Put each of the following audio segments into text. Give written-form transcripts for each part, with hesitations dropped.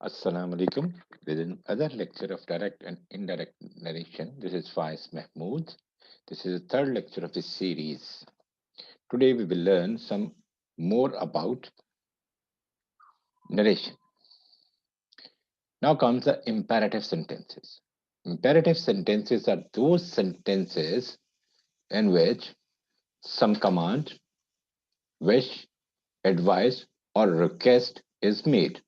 Assalamu alaikum. With another lecture of direct and indirect narration. This is Faiz Mahmood. This is the third lecture of this series. Today we will learn some more about narration. Now comes the imperative sentences. Imperative sentences are those sentences in which some command, wish, advice, or request is made.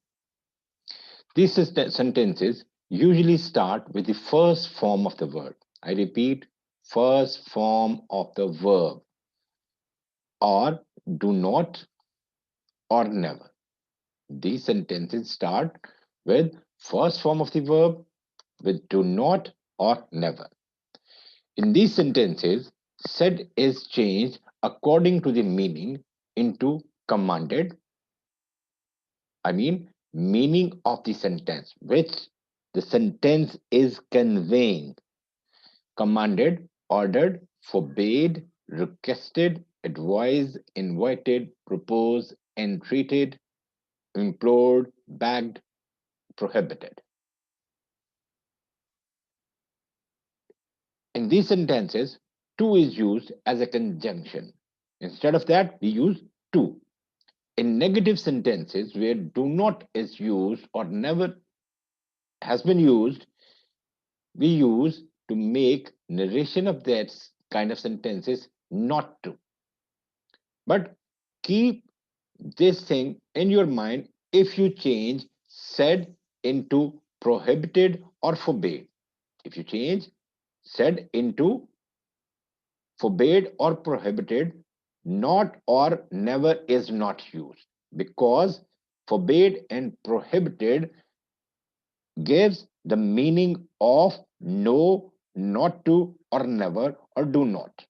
These sentences usually start with the first form of the word. I repeat, first form of the verb, or do not or never. These sentences start with first form of the verb with do not or never. In these sentences, said is changed according to the meaning into commanded, meaning of the sentence, which the sentence is conveying. Commanded, ordered, forbade, requested, advised, invited, proposed, entreated, implored, begged, prohibited. In these sentences, to is used as a conjunction. Instead of that, we use to. In negative sentences where do not is used or never has been used, we use to make narration of that kind of sentences not to. But keep this thing in your mind if you change said into prohibited or forbade. If you change said into forbade or prohibited, not or never is not used because forbade and prohibited gives the meaning of no, not to, or never, or do not.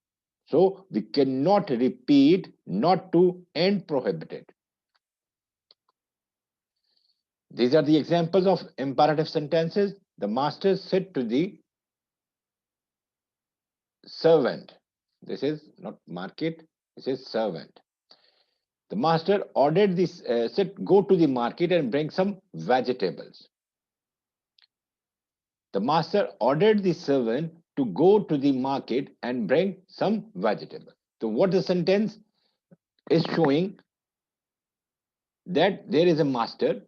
So we cannot repeat not to and prohibited. These are the examples of imperative sentences. The master said to the servant. This is not market, this is servant. The master ordered this, said, go to the market and bring some vegetables. The master ordered the servant to go to the market and bring some vegetables. So, what the sentence is showing that there is a master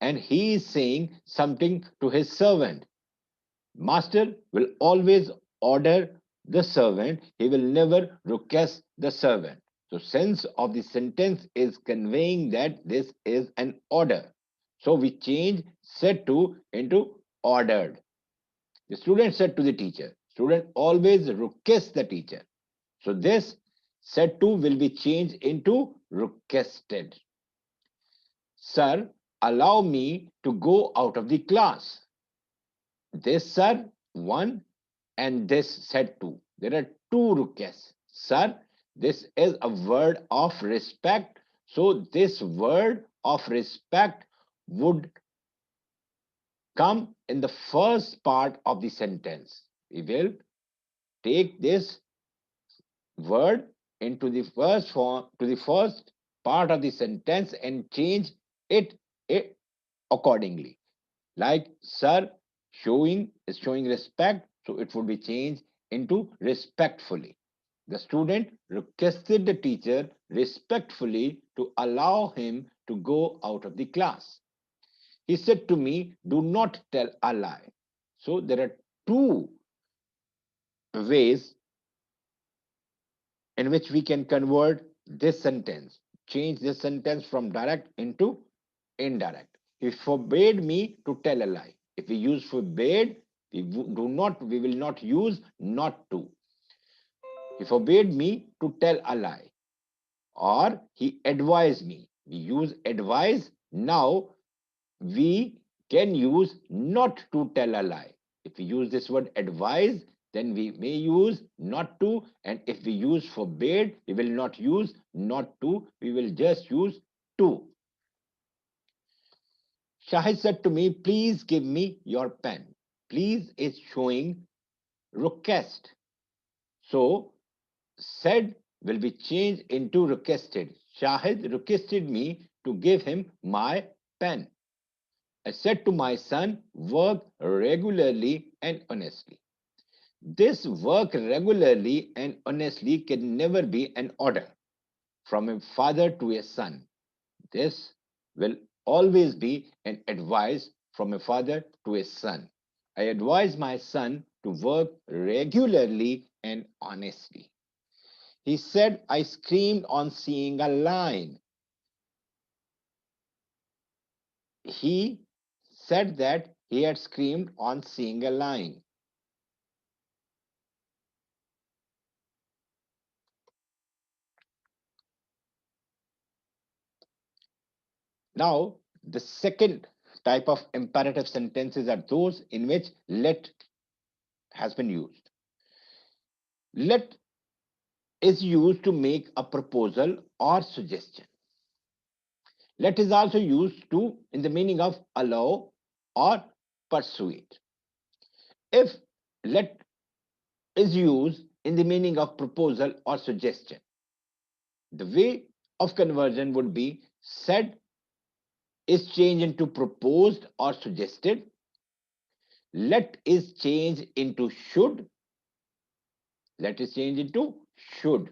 and he is saying something to his servant. Master will always order the servant, he will never request the servant. So, sense of the sentence is conveying that this is an order. So, we change said to into ordered. The student said to the teacher. Student always requests the teacher. So, this said to will be changed into requested. Sir, allow me to go out of the class. This sir, one, and this said two. There are two requests. Sir, this is a word of respect. So this word of respect would come in the first part of the sentence. We will take this word into the first form to the first part of the sentence and change it accordingly. Like sir showing is showing respect, so it would be changed into respectfully. The student requested the teacher respectfully to allow him to go out of the class. He said to me, do not tell a lie. So there are two ways in which we can convert this sentence, change this sentence from direct into indirect. He forbade me to tell a lie. If we use forbade, we will not use not to. He forbade me to tell a lie. Or he advised me. We use advise. Now we can use not to tell a lie. If we use this word advise, then we may use not to, and if we use forbade, we will not use not to, we will just use to. Shahid said to me, please give me your pen. Please is showing request. So said will be changed into requested. Shahid requested me to give him my pen. I said to my son, work regularly and honestly. This work regularly and honestly can never be an order from a father to a son. This will always be an advice from a father to a son. I advise my son to work regularly and honestly. He said, I screamed on seeing a line. He said that he had screamed on seeing a line. Now, the second type of imperative sentences are those in which let has been used. Let is used to make a proposal or suggestion. Let is also used to in the meaning of allow or persuade. If let is used in the meaning of proposal or suggestion, the way of conversion would be said is changed into proposed or suggested. Let is changed into should. Let is changed into should.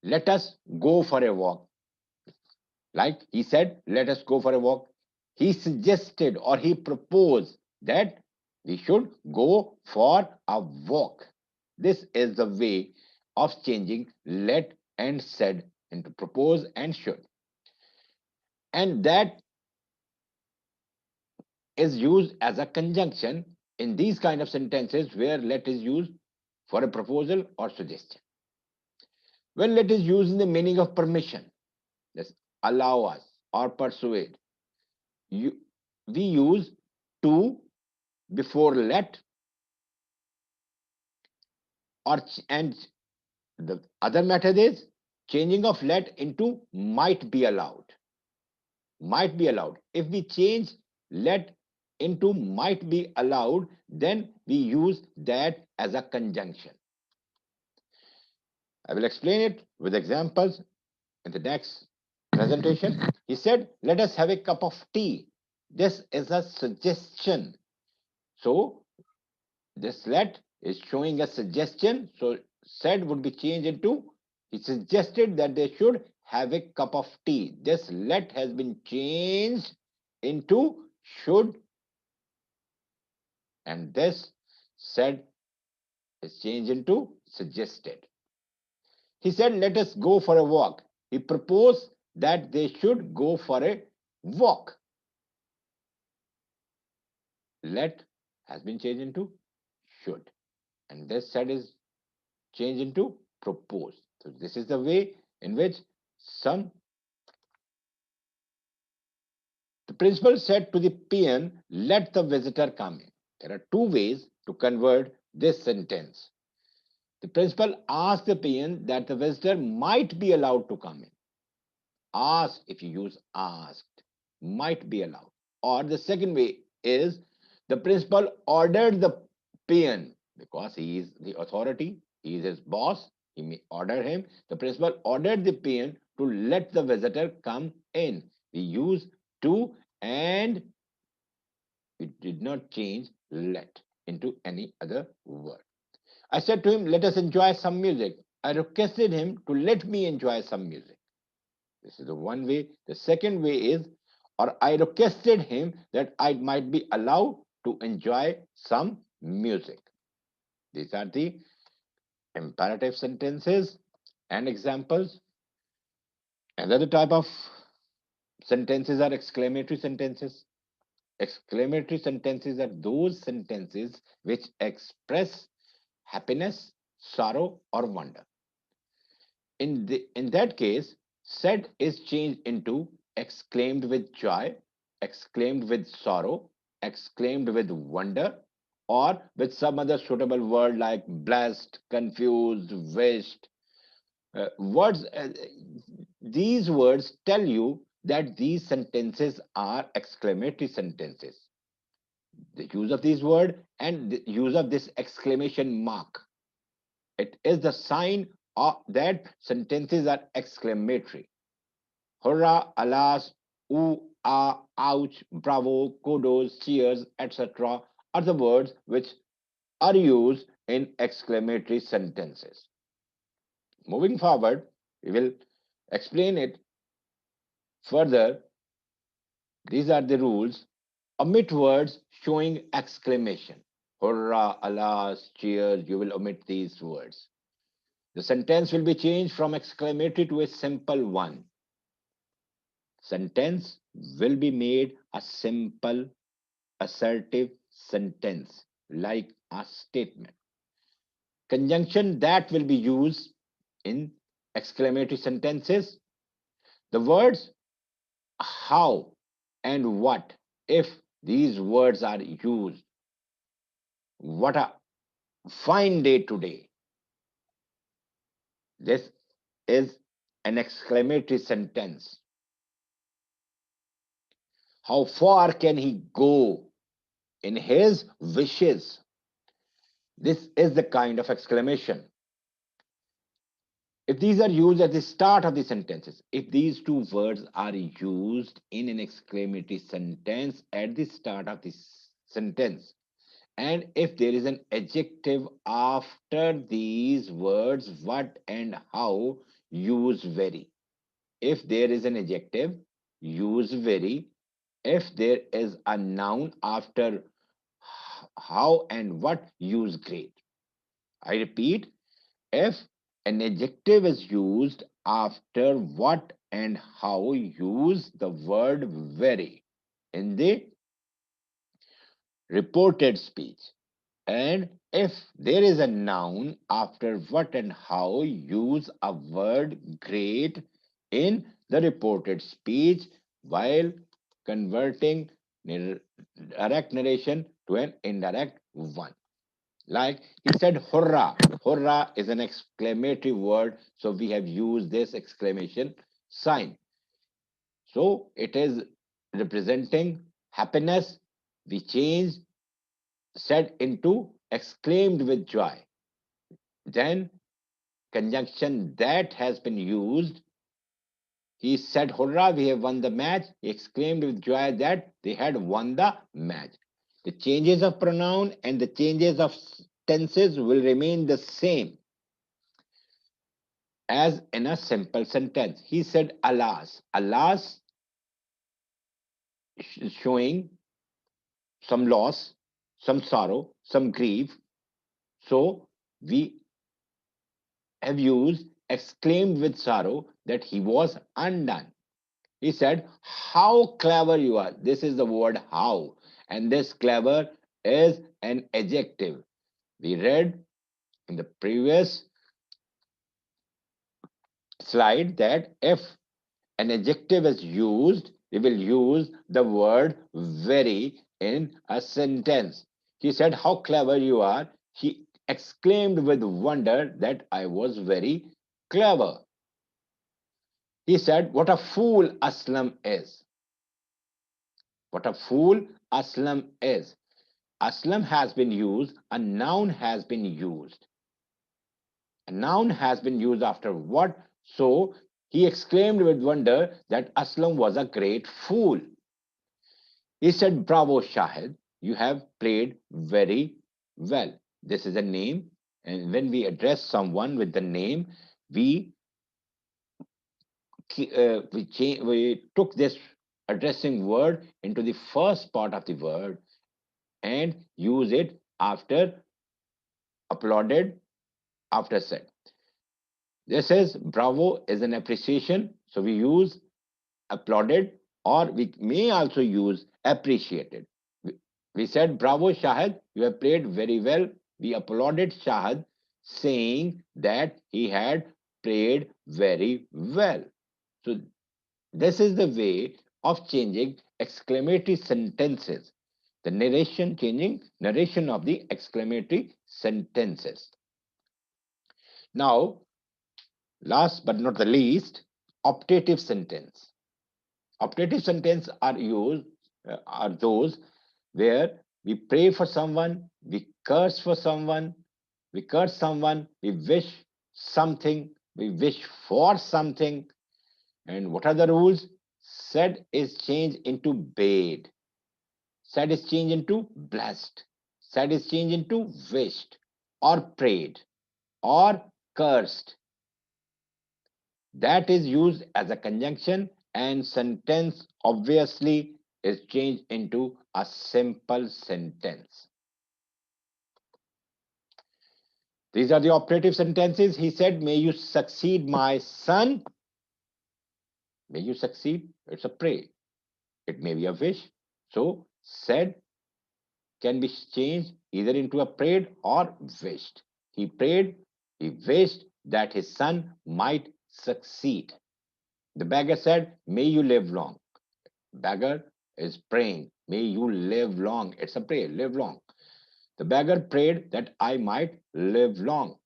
Let us go for a walk. Like he said, let us go for a walk. He suggested or he proposed that we should go for a walk. This is the way of changing let and said into propose and should. And that is used as a conjunction in these kind of sentences where let is used for a proposal or suggestion. When let is used in the meaning of permission, let's allow us or persuade, you, we use to before let or and the other method is changing of let into might be allowed. Might be allowed. If we change let into might be allowed, then we use that as a conjunction. I will explain it with examples in the next presentation. He said, let us have a cup of tea. This is a suggestion. So this let is showing a suggestion. So said would be changed into he suggested that they should have a cup of tea. This let has been changed into should, and this said is changed into suggested. He said, let us go for a walk. He proposed that they should go for a walk. Let has been changed into should, and this said is changed into propose. So this is the way in which some the principal said to the peon, let the visitor come in. There are two ways to convert this sentence. The principal asked the peon that the visitor might be allowed to come in. Asked, if you use asked, might be allowed. Or the second way is the principal ordered the peon because he is the authority, he is his boss, he may order him. The principal ordered the peon to let the visitor come in. We use to and we did not change let into any other word. I said to him, let us enjoy some music. I requested him to let me enjoy some music. This is the one way. The second way is, or I requested him that I might be allowed to enjoy some music. These are the imperative sentences and examples. Another type of sentences are exclamatory sentences. Exclamatory sentences are those sentences which express happiness, sorrow, or wonder. In that case, said is changed into exclaimed with joy, exclaimed with sorrow, exclaimed with wonder, or with some other suitable word like blessed, confused, wished. Words. These words tell you that these sentences are exclamatory sentences. The use of these word and the use of this exclamation mark, it is the sign of that sentences are exclamatory. Hurrah, alas, ooh, ah, ouch, bravo, kudos, cheers, etc. are the words which are used in exclamatory sentences. Moving forward, we will explain it further. These are the rules. Omit words showing exclamation. Hurrah, alas, cheers. You will omit these words. The sentence will be changed from exclamatory to a simple one. Sentence will be made a simple, assertive sentence like a statement. Conjunction that will be used in exclamatory sentences. The words how and what, if these words are used. What a fine day today. This is an exclamatory sentence. How far can he go in his wishes? This is the kind of exclamation. If these are used at the start of the sentences, if these two words are used in an exclamatory sentence at the start of the sentence, and if there is an adjective after these words, what and how, use very. If there is an adjective, use very. If there is a noun after how and what, use great. I repeat, if an adjective is used after what and how, use the word very in the reported speech. And if there is a noun after what and how, use a word great in the reported speech while converting direct narration to an indirect one. Like he said, hurrah. Hurrah is an exclamatory word, so we have used this exclamation sign. So it is representing happiness. We change said into exclaimed with joy. Then conjunction that has been used. He said, hurrah, we have won the match. He exclaimed with joy that they had won the match. The changes of pronoun and the changes of tenses will remain the same as in a simple sentence. He said, alas. Alas, showing some loss, some sorrow, some grief. So we have used exclaimed with sorrow that he was undone. He said, how clever you are. This is the word how. And this clever is an adjective. We read in the previous slide that if an adjective is used, we will use the word very in a sentence. He said, how clever you are. He exclaimed with wonder that I was very clever. He said, what a fool Aslam is. What a fool Aslam is. Aslam has been used, a noun has been used. A noun has been used after what? So he exclaimed with wonder that Aslam was a great fool. He said, bravo, Shahid, you have played very well. This is a name, and when we address someone with the name, we we took this addressing word into the first part of the word and use it after applauded, after said. This is bravo is an appreciation, so we use applauded, or we may also use appreciated. We said, bravo, Shahid, you have played very well. We applauded Shahid, saying that he had played very well. So, this is the way of changing exclamatory sentences. The narration, changing narration of the exclamatory sentences. Now, last but not the least, optative sentence. Optative sentence are those where we pray for someone, we curse someone, we wish something, we wish for something. And what are the rules? Said is changed into bade. Said is changed into blessed. Said is changed into wished or prayed or cursed. That is used as a conjunction, and sentence obviously is changed into a simple sentence. These are the operative sentences. He said, may you succeed, my son. May you succeed. It's a pray. It may be a wish. So, said can be changed either into a prayed or wished. He prayed, he wished that his son might succeed. The beggar said, may you live long. Beggar is praying, may you live long. It's a prayer, live long. The beggar prayed that I might live long.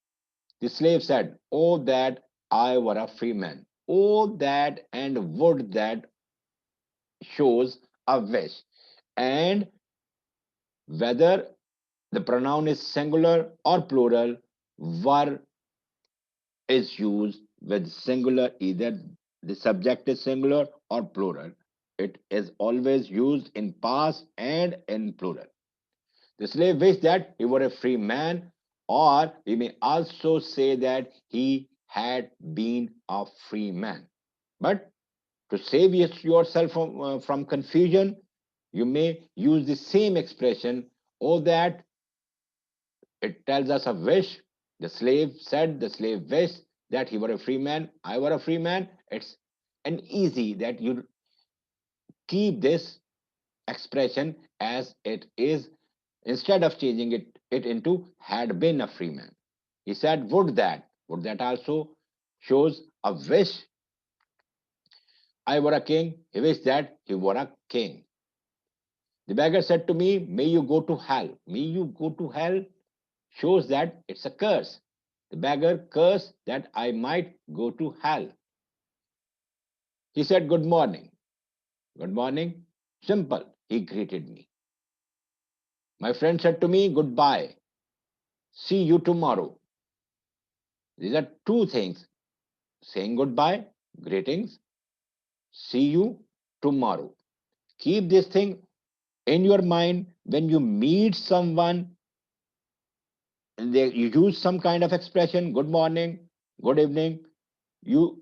The slave said, oh, that I were a free man. Oh, that and would that shows a wish. And whether the pronoun is singular or plural, were is used with singular, either the subject is singular or plural. It is always used in past and in plural. The slave wished that he were a free man, or we may also say that he had been a free man. But to save yourself from confusion, you may use the same expression, oh, that it tells us a wish. The slave said, the slave wished that he were a free man, I were a free man. It's an easy that you keep this expression as it is instead of changing it into had been a free man. He said, would that also shows a wish. I were a king. He wished that he were a king. The beggar said to me, may you go to hell. May you go to hell shows that it's a curse. The beggar cursed that I might go to hell. He said, good morning. Good morning. Simple. He greeted me. My friend said to me, goodbye. See you tomorrow. These are two things, saying goodbye, greetings, see you tomorrow. Keep this thing in your mind when you meet someone and you use some kind of expression, good morning, good evening, you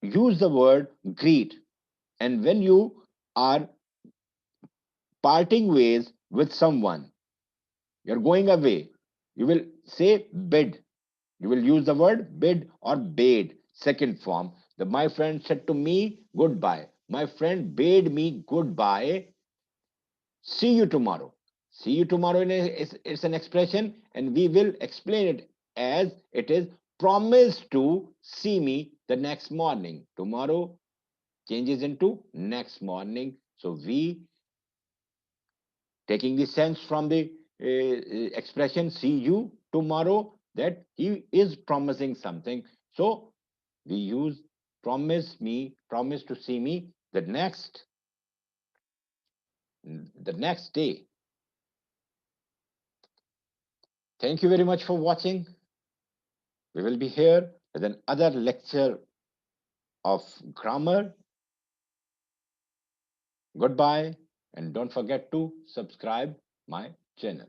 use the word greet. And when you are parting ways with someone, you're going away, you will say bid. You will use the word bid or bade, second form. The my friend said to me goodbye. My friend bade me goodbye. See you tomorrow. See you tomorrow it's an expression, and we will explain it as it is promise to see me the next morning. Tomorrow changes into next morning. So we taking the sense from the expression see you tomorrow that he is promising something. So we use promise to see me the next day. Thank you very much for watching. We will be here with another lecture of grammar. Goodbye, and don't forget to subscribe my channel.